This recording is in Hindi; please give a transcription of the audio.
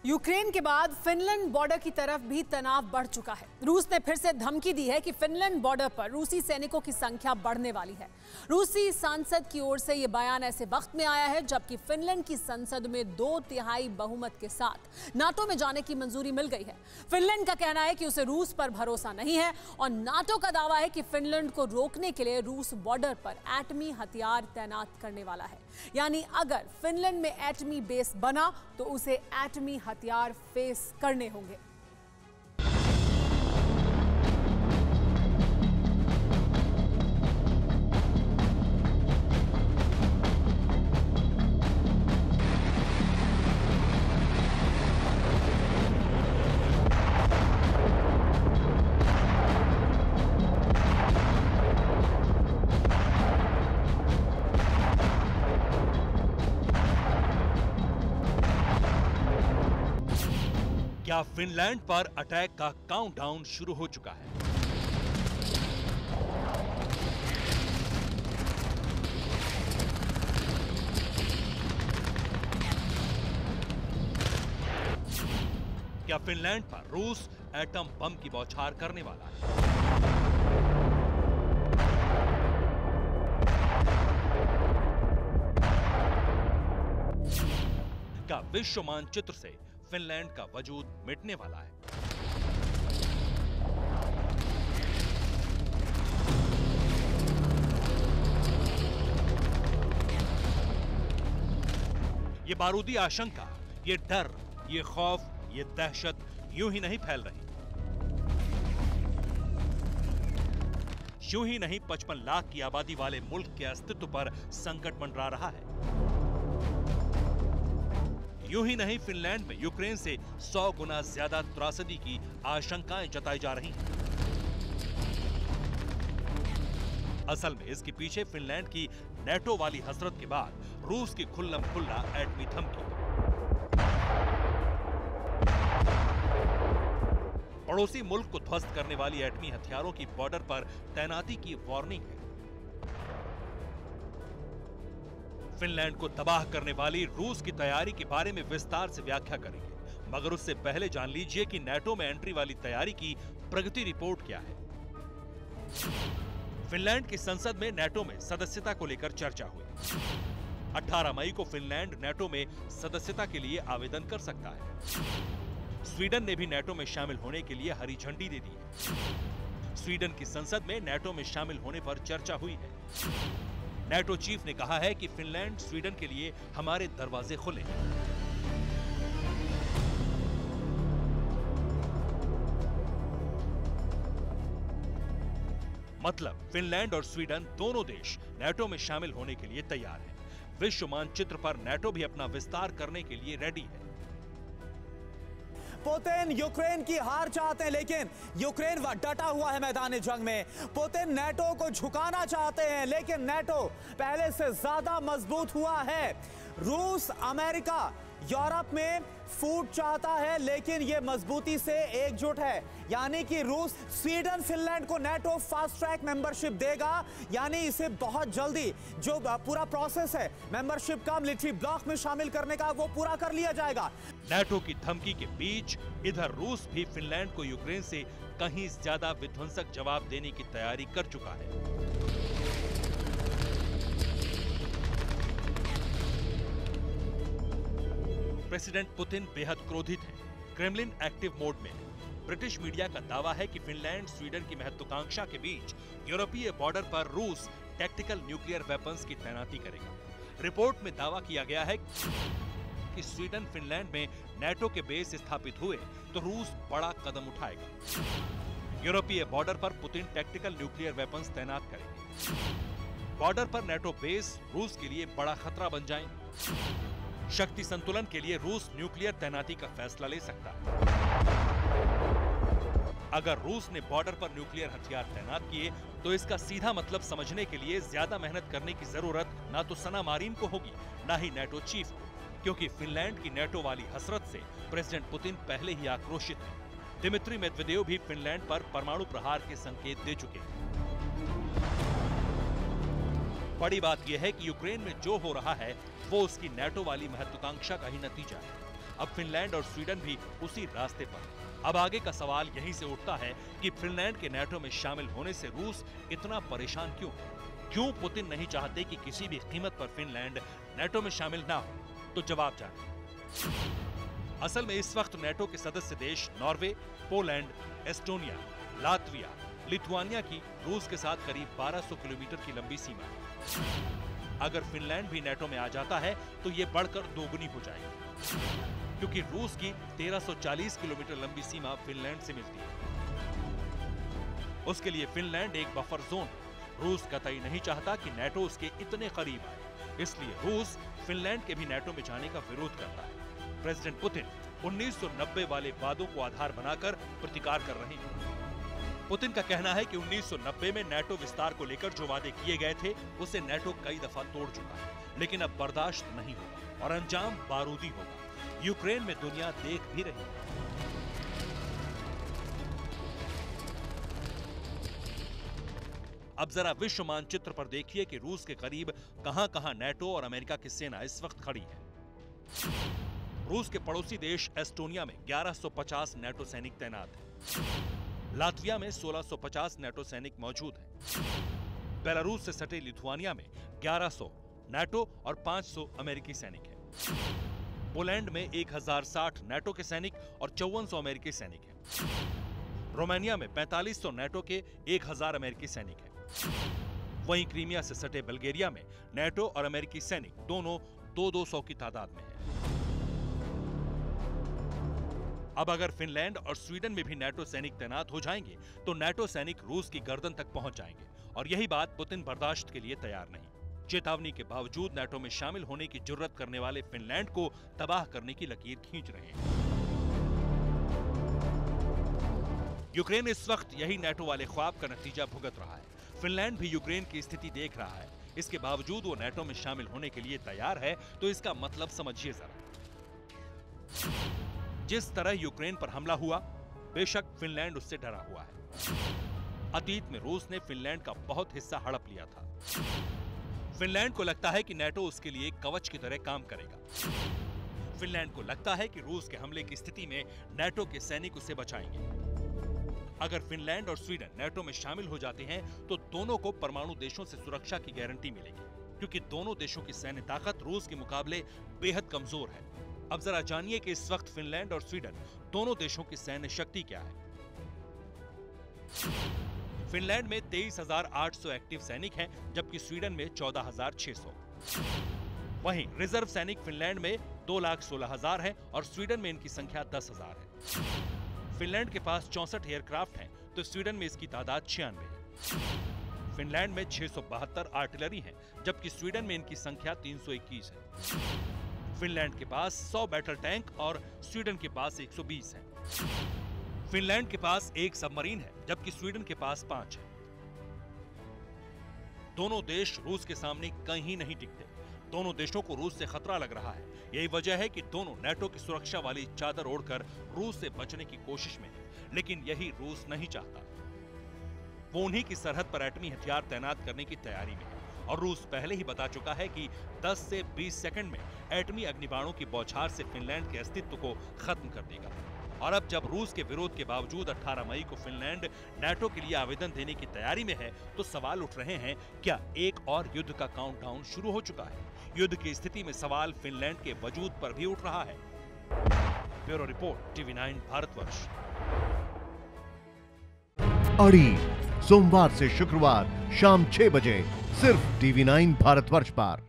यूक्रेन के बाद फिनलैंड बॉर्डर की तरफ भी तनाव बढ़ चुका है। रूस ने फिर से धमकी दी है कि फिनलैंड बॉर्डर पर रूसी सैनिकों की संख्या बढ़ने वाली है। रूसी सांसद की ओर से यह बयान ऐसे वक्त में आया है जबकि फिनलैंड की संसद में 2/3 बहुमत के साथ नाटो में जाने की मंजूरी मिल गई है। फिनलैंड का कहना है कि उसे रूस पर भरोसा नहीं है और नाटो का दावा है कि फिनलैंड को रोकने के लिए रूस बॉर्डर पर एटमी हथियार तैनात करने वाला है। यानी अगर फिनलैंड में एटमी बेस बना तो उसे एटमी हथियार फेस करने होंगे। क्या फिनलैंड पर अटैक का काउंटडाउन शुरू हो चुका है? क्या फिनलैंड पर रूस एटम बम की बौछार करने वाला है? क्या विश्व मानचित्र से फिनलैंड का वजूद मिटने वाला है? ये बारूदी आशंका, ये डर, ये खौफ, ये दहशत यूं ही नहीं फैल रही। यूं ही नहीं 55 लाख की आबादी वाले मुल्क के अस्तित्व पर संकट मंडरा रहा है। यूं ही नहीं फिनलैंड में यूक्रेन से 100 गुना ज्यादा त्रासदी की आशंकाएं जताई जा रही हैं। असल में इसके पीछे फिनलैंड की नेटो वाली हसरत के बाद रूस की खुल्लम खुल्ला एटमी धमकी। पड़ोसी मुल्क को ध्वस्त करने वाली एटमी हथियारों की बॉर्डर पर तैनाती की वार्निंग है। फिनलैंड को तबाह करने वाली रूस की तैयारी के बारे में विस्तार से व्याख्या करेंगे, मगर उससे पहले जान लीजिए कि नेटो में एंट्री वाली तैयारी की प्रगति रिपोर्ट क्या है। फिनलैंड की संसद में नेटो में सदस्यता को लेकर चर्चा हुई। 18 मई को फिनलैंड नेटो में सदस्यता के लिए आवेदन कर सकता है। स्वीडन ने भी नेटो में शामिल होने के लिए हरी झंडी दे दी है। स्वीडन की संसद में नेटो में शामिल होने पर चर्चा हुई है। नेटो चीफ ने कहा है कि फिनलैंड स्वीडन के लिए हमारे दरवाजे खुले हैं। मतलब फिनलैंड और स्वीडन दोनों देश नेटो में शामिल होने के लिए तैयार हैं। विश्व मानचित्र पर नेटो भी अपना विस्तार करने के लिए रेडी है। पुतिन यूक्रेन की हार चाहते हैं, लेकिन यूक्रेन डटा हुआ है मैदान जंग में। पुतिन नेटो को झुकाना चाहते हैं, लेकिन नेटो पहले से ज्यादा मजबूत हुआ है। रूस, अमेरिका, यूरोप में फूट चाहता है, लेकिन यह मजबूती से एकजुट है। यानी कि रूस स्वीडन फिनलैंड को नेटो फास्ट ट्रैक मेंबरशिप देगा। यानी इसे बहुत जल्दी जो पूरा प्रोसेस है मेंबरशिप का, मिलिट्री ब्लॉक में शामिल करने का, वो पूरा कर लिया जाएगा। नेटो की धमकी के बीच इधर रूस भी फिनलैंड को यूक्रेन से कहीं ज्यादा विध्वंसक जवाब देने की तैयारी कर चुका है। प्रेसिडेंट पुतिन बेहद क्रोधित हैं। क्रेमलिन एक्टिव मोड में है। ब्रिटिश मीडिया का दावा है कि फिनलैंड स्वीडन की महत्वाकांक्षा के बीच यूरोपीय बॉर्डर पर रूस टैक्टिकल न्यूक्लियर वेपन्स की तैनाती करेगा। रिपोर्ट में दावा किया गया है कि स्वीडन फिनलैंड में नेटो के बेस स्थापित हुए तो रूस बड़ा कदम उठाएगा। यूरोपीय बॉर्डर पर पुतिन टैक्टिकल न्यूक्लियर वेपन्स तैनात करेंगे। बॉर्डर पर नेटो बेस रूस के लिए बड़ा खतरा बन जाएंगे। शक्ति संतुलन के लिए रूस न्यूक्लियर तैनाती का फैसला ले सकता है। अगर रूस ने बॉर्डर पर न्यूक्लियर हथियार तैनात किए तो इसका सीधा मतलब समझने के लिए ज्यादा मेहनत करने की जरूरत ना तो सना मारिन को होगी, ना ही नेटो चीफ को, क्योंकि फिनलैंड की नेटो वाली हसरत से प्रेसिडेंट पुतिन पहले ही आक्रोशित है। दिमित्री मेदवेदेव भी फिनलैंड पर परमाणु प्रहार के संकेत दे चुके हैं। बड़ी बात यह है कि यूक्रेन में जो हो रहा है वो उसकी नेटो वाली महत्वाकांक्षा का ही नतीजा है। अब फिनलैंड और स्वीडन भी उसी रास्ते पर। अब आगे का सवाल यहीं से उठता है कि फिनलैंड के नेटो में शामिल होने से रूस इतना परेशान क्यों? क्यों पुतिन नहीं चाहते कि किसी भी कीमत पर फिनलैंड नेटो में शामिल ना हो? तो जवाब जाने। असल में इस वक्त नेटो के सदस्य देश Norway, Poland, Estonia, Latvia, Lithuania की रूस के साथ करीब 1200 किलोमीटर की लंबी सीमा है। अगर फिनलैंड भी नेटो में आ जाता है तो ये बढ़कर दोगुनी हो जाएगी, क्योंकि रूस की 1340 किलोमीटर लंबी सीमा फिनलैंड से मिलती है। उसके लिए फिनलैंड एक बफर जोन है। रूस कतई नहीं चाहता कि नेटो उसके इतने करीब आए, इसलिए रूस फिनलैंड के भी नेटो में जाने का विरोध करता है। प्रेसिडेंट पुतिन 1990 वाले वादों को आधार बनाकर प्रतिकार कर रहे हैं। पुतिन का कहना है कि 1990 में नेटो विस्तार को लेकर जो वादे किए गए थे उसे नेटो कई दफा तोड़ चुका है, लेकिन अब बर्दाश्त नहीं होगा और अंजाम बारूदी होगा। यूक्रेन में दुनिया देख भी रही है। अब जरा विश्व मानचित्र पर देखिए कि रूस के करीब कहां-कहां नेटो और अमेरिका की सेना इस वक्त खड़ी है। रूस के पड़ोसी देश एस्टोनिया में 1150 नेटो सैनिक तैनात हैं। लातविया में 1650 नेटो सैनिक मौजूद हैं। बेलारूस से सटे लिथुआनिया में 1100 नेटो और 500 अमेरिकी सैनिक हैं। पोलैंड में 1060 नेटो के सैनिक और 5400 अमेरिकी सैनिक हैं। रोमानिया में 4500 नेटो के 1000 अमेरिकी सैनिक हैं। वहीं क्रीमिया से सटे बल्गेरिया में नेटो और अमेरिकी सैनिक दोनों 200 की तादाद में हैं। अब अगर फिनलैंड और स्वीडन में भी नेटो सैनिक तैनात हो जाएंगे तो नेटो सैनिक रूस की गर्दन तक पहुंच जाएंगे, और यही बात पुतिन बर्दाश्त के लिए तैयार नहीं। चेतावनी के बावजूद नेटो में शामिल होने की जुर्रत करने वाले फिनलैंड को तबाह करने की लकीर खींच रहे हैं। यूक्रेन इस वक्त यही नेटो वाले ख्वाब का नतीजा भुगत रहा है। फिनलैंड भी यूक्रेन की स्थिति देख रहा है। इसके बावजूद वो नेटो में शामिल होने के लिए तैयार है, तो इसका मतलब समझिए जरा। जिस तरह यूक्रेन पर हमला हुआ, बेशक फिनलैंड उससे डरा हुआ है। अतीत में रूस ने फिनलैंड का बहुत हिस्सा हड़प लिया था। फिनलैंड को लगता है कि नेटो उसके लिए कवच की तरह काम करेगा। फिनलैंड को लगता है कि रूस के हमले की स्थिति में नेटो के सैनिक उसे बचाएंगे। अगर फिनलैंड और स्वीडन नेटो में शामिल हो जाते हैं तो दोनों को परमाणु देशों से सुरक्षा की गारंटी मिलेगी, क्योंकि दोनों देशों की सैन्य ताकत रूस के मुकाबले बेहद कमजोर है। अब जरा जानिए कि इस वक्त फिनलैंड और स्वीडन दोनों देशों की सैन्य शक्ति क्या है। फिनलैंड में 23,800 एक्टिव सैनिक हैं, जबकि स्वीडन में 14,600। वहीं रिजर्व सैनिक फिनलैंड में 2,16,000 है और स्वीडन में इनकी संख्या 10,000 है। फिनलैंड के पास 64 एयरक्राफ्ट हैं, तो स्वीडन में इसकी तादाद 96 है। फिनलैंड में 672 आर्टिलरी हैं, जबकि स्वीडन में इनकी संख्या 321 है। फिनलैंड के पास 100 बैटल टैंक और स्वीडन के पास 120 हैं। फिनलैंड के पास एक सबमरीन है, जबकि स्वीडन के पास 5 है। दोनों देश रूस के सामने कहीं नहीं टिकते। दोनों देशों को रूस से खतरा लग रहा है। यही वजह है कि दोनों नेटो की सुरक्षा वाली चादर ओढ़कर रूस से बचने की कोशिश में है, लेकिन यही रूस नहीं चाहता। वो उन्हीं की सरहद पर एटमी हथियार तैनात करने की तैयारी में है, और रूस पहले ही बता चुका है कि 10 से 20 सेकंड में एटमी अग्निबाणों की बौछार से फिनलैंड के अस्तित्व को खत्म कर देगा। और अब जब रूस के विरोध के बावजूद 18 मई को फिनलैंड नेटो के लिए आवेदन देने की तैयारी में है, तो सवाल उठ रहे हैं, क्या एक और युद्ध का काउंटडाउन शुरू हो चुका है? युद्ध की स्थिति में सवाल फिनलैंड के वजूद पर भी उठ रहा है। Bureau report, TV9 Bharatvarsh. अड़ी सोमवार से शुक्रवार शाम 6 बजे सिर्फ TV9 भारतवर्ष पर।